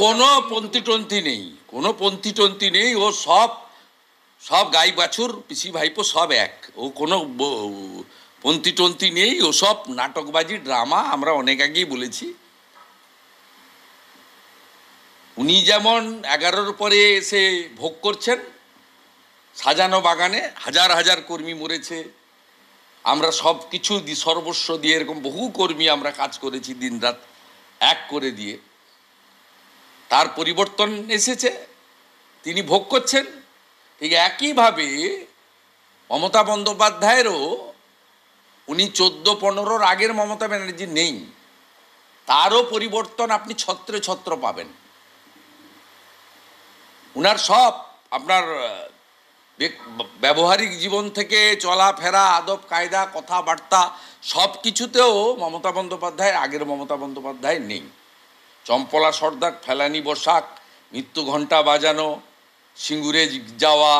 কোনো পন্থী নেই, কোনো পন্থী নেই। ও সব সব গাই বাছুর পিসি ভাইপো সব এক। ও কোনো পন্থী নেই। ও সব নাটকবাজি ড্রামা। আমরা অনেক আগেই বলেছি, উনি যেমন 11-র পরে এসে ভোগ করছেন সাজানো বাগানে, হাজার হাজার কর্মী মরেছে, আমরা সব কিছু সর্বস্ব দিয়ে এরকম বহু কর্মী আমরা কাজ করেছি দিনরাত এক করে দিয়ে, তার পরিবর্তন এসেছে, তিনি ভোগ করছেন। ঠিক একইভাবে মমতা বন্দ্যোপাধ্যায়েরও, উনি 14-15-র আগের মমতা ব্যানার্জি নেই, তারও পরিবর্তন আপনি ছত্রে ছত্র পাবেন। উনার সব আপনার ব্যবহারিক জীবন থেকে চলাফেরা, আদব কায়দা, কথাবার্তা সব কিছুতেও মমতা বন্দ্যোপাধ্যায়ের আগের মমতা বন্দ্যোপাধ্যায় নেই। চম্পলা সর্দার, ফেলানি বসাক, মৃত্যু ঘণ্টা বাজানো, সিঙ্গুরে যাওয়া,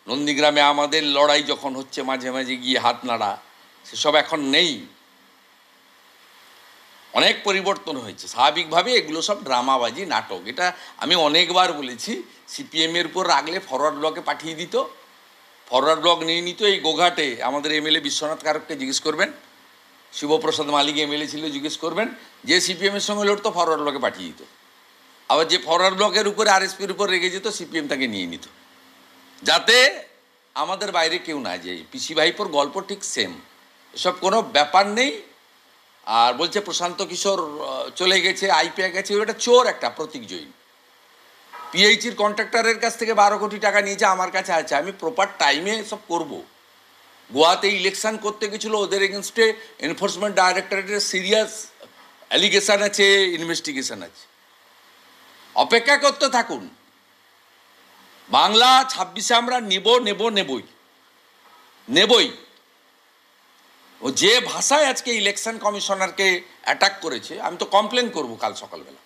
নন্দীগ্রামে আমাদের লড়াই যখন হচ্ছে মাঝে মাঝে গিয়ে হাত নাড়া, সেসব এখন নেই। অনেক পরিবর্তন হয়েছে। স্বাভাবিকভাবে এগুলো সব ড্রামাবাজি, নাটক। এটা আমি অনেকবার বলেছি। সিপিএমের উপর রাগলে ফরওয়ার্ড ব্লকে পাঠিয়ে দিত, ফরওয়ার্ড ব্লক নিয়ে নিত। এই গোঘাটে আমাদের এমএলএ বিশ্বনাথ কারককে জিজ্ঞেস করবেন, শিবপ্রসাদ মালিক এমএলএ ছিল, জিজ্ঞেস করবেন, যে সিপিএমের সঙ্গে লড়তো ফরওয়ার্ড ব্লকে পাঠিয়ে দিত। আবার যে ফরওয়ার্ড ব্লকের উপরে আরএসপির উপর রেগে যেত, সিপিএম তাকে নিয়ে নিত, যাতে আমাদের বাইরে কেউ না যায়। পিসি ভাইপোর গল্প ঠিক সেম, এসব কোনো ব্যাপার নেই। আর বলছে প্রশান্ত কিশোর চলে গেছে, আইপিএ গেছে, ওটা চোর একটা, প্রতীক জৈন। পিএইচির কন্ট্রাক্টরের কাছ থেকে 12 কোটি টাকা নিয়েছে, আমার কাছে আছে, আমি প্রপার টাইমে সব করব। গোয়াতে ইলেকশন করতে গেছিলো, ওদের এগেনস্টে এনফোর্সমেন্ট ডাইরেক্টরেটের সিরিয়াস অ্যালিগেশন আছে, ইনভেস্টিগেশন আছে। অপেক্ষা করতে থাকুন। বাংলা 26-এ আমরা নেবই। ও যে ভাষায় আজকে ইলেকশন কমিশনারকে অ্যাটাক করেছে, আমি তো কমপ্লেন করব কাল সকালবেলা।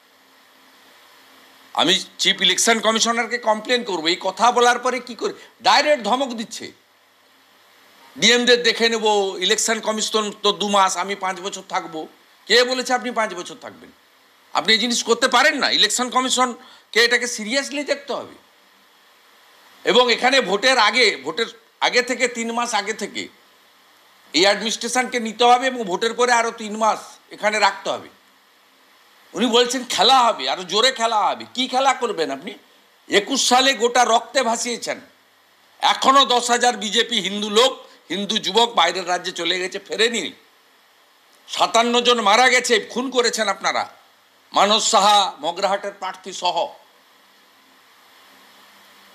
আমি চিফ ইলেকশন কমিশনারকে কমপ্লেন করব। এই কথা বলার পরে কি করে ডাইরেক্ট ধমক দিচ্ছে, ডিএমদের দেখে নেব, ইলেকশন কমিশন তো 2 মাস, আমি 5 বছর থাকবো। কে বলেছে আপনি 5 বছর থাকবেন? আপনি এই জিনিস করতে পারেন না। ইলেকশন কমিশনকে এটাকে সিরিয়াসলি দেখতে হবে। এবং এখানে ভোটের আগে থেকে 3 মাস আগে থেকে এই অ্যাডমিনিস্ট্রেশনকে নিতে হবে, এবং ভোটের পরে আরও 3 মাস এখানে রাখতে হবে। উনি বলছেন খেলা হবে, আরও জোরে খেলা হবে। কি খেলা করবেন আপনি? 21 সালে গোটা রক্তে ভাসিয়েছেন। এখনও 10,000 বিজেপি হিন্দু যুবক বাইরের রাজ্যে চলে গেছে, ফেরেনি। 57 জন মারা গেছে, খুন করেছেন আপনারা। মানস সাহা, মগরাহাটের প্রার্থী সহ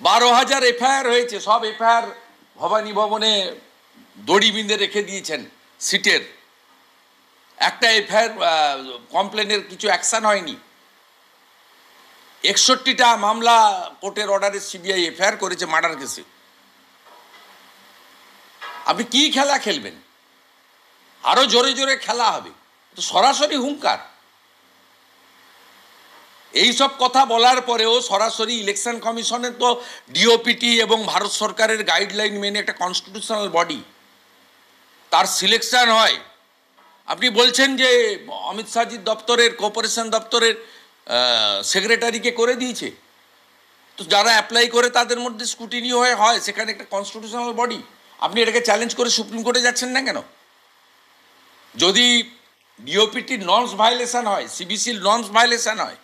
12,000 এফআইআর হয়েছে। সব এফআইআর ভবানী ভবনে দড়ি বিঁধে রেখে দিয়েছেন সিটের। একটা এফআইআর কমপ্লেনের কিছু অ্যাকশন হয়নি। 61টা মামলা কোর্টের অর্ডারে সিবিআই এফআইআর করেছে মার্ডার কেসে। আপনি কি খেলা খেলবেন? আরো জোরে জোরে খেলা হবে, তো সরাসরি হুঙ্কার। এইসব কথা বলার পরেও সরাসরি ইলেকশন কমিশনের তো ডিওপিটি এবং ভারত সরকারের গাইডলাইন মেনে একটা কনস্টিটিউশনাল বডি, তার সিলেকশন হয়। আপনি বলছেন যে অমিত শাহজির দপ্তরের, কোঅপারেশন দপ্তরের সেক্রেটারিকে করে দিয়েছে, তো যারা অ্যাপ্লাই করে তাদের মধ্যে স্ক্রুটিনি হয়, সেখানে একটা কনস্টিটিউশনাল বডি। আপনি এটাকে চ্যালেঞ্জ করে সুপ্রিম কোর্টে যাচ্ছেন না কেন? যদি ডিওপিটির নর্মস ভায়োলেশন হয়, সিবিসির নর্মস ভায়োলেশন হয়,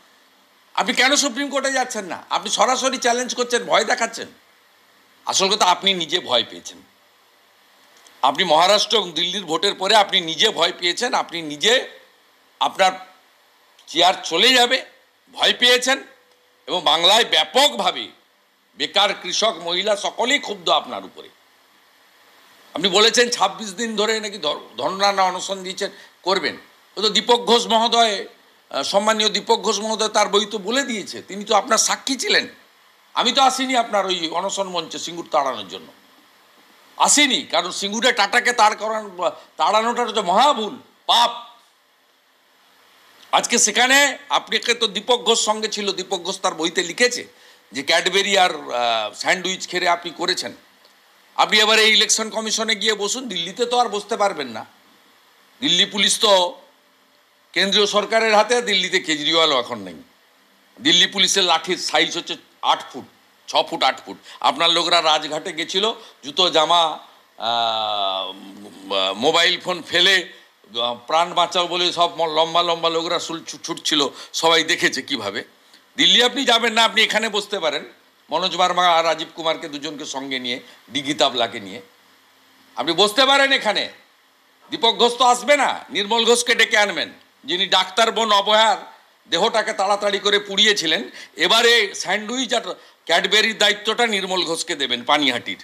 আপনি কেন সুপ্রিম কোর্টে যাচ্ছেন না? আপনি সরাসরি চ্যালেঞ্জ করছেন, ভয় দেখাচ্ছেন। আসল কথা, আপনি নিজে ভয় পেয়েছেন। আপনি মহারাষ্ট্র এবং দিল্লির ভোটের পরে আপনি নিজে ভয় পেয়েছেন। আপনি নিজে আপনার চেয়ার চলে যাবে ভয় পেয়েছেন, এবং বাংলায় ব্যাপকভাবে বেকার, কৃষক, মহিলা সকলেই ক্ষুব্ধ আপনার উপরে। আপনি বলেছেন 26 দিন ধরে নাকি ধর্ণা অনশন দিয়েছেন, করবেন। ও তো দীপক ঘোষ মহোদয়, সম্মানীয় দীপক ঘোষ মহোদয় তার বই তো বলে দিয়েছে, তিনি তো আপনার সাক্ষী ছিলেন। আমি তো আসিনি আপনার ওই অনশন মঞ্চে সিঙ্গুর তাড়ানোর জন্য, আসিনি। কারণ সিঙ্গুরে টাটাকে তাড়ানোটা তো মহাভুল, পাপ। আজকে সেখানে আপনাকে তো দীপক ঘোষ সঙ্গে ছিল, দীপক ঘোষ তার বইতে লিখেছে যে ক্যাডবেরি আর স্যান্ডউইচ খেয়ে আপনি করেছেন। আপনি এবার এই ইলেকশন কমিশনে গিয়ে বসুন। দিল্লিতে তো আর বসতে পারবেন না, দিল্লি পুলিশ তো কেন্দ্রীয় সরকারের হাতে, দিল্লিতে কেজরিওয়ালও এখন নেই। দিল্লি পুলিশের লাঠির সাইজ হচ্ছে 8 ফুট, 6 ফুট 8 ফুট। আপনার লোকরা রাজঘাটে গেছিল, জুতো জামা মোবাইল ফোন ফেলে প্রাণ বাঁচাও বলে সব লম্বা লম্বা লোকরা ছুটছিল, সবাই দেখেছে কিভাবে। দিল্লি আপনি যাবেন না, আপনি এখানে বসতে পারেন মনোজ বার্মা আর রাজীব কুমারকে দুজনকে সঙ্গে নিয়ে, ডিগি তাবলাকে নিয়ে আপনি বসতে পারেন এখানে। দীপক ঘোষ তো আসবে না, নির্মল ঘোষকে ডেকে আনবেন, যিনি ডাক্তার বোন অভয়ার দেহটাকে তাড়াতাড়ি করে পুড়িয়েছিলেন। এবারে স্যান্ডউইচ আর ক্যাডবেরির দায়িত্বটা নির্মল ঘোষকে দেবেন, পানিহাটির।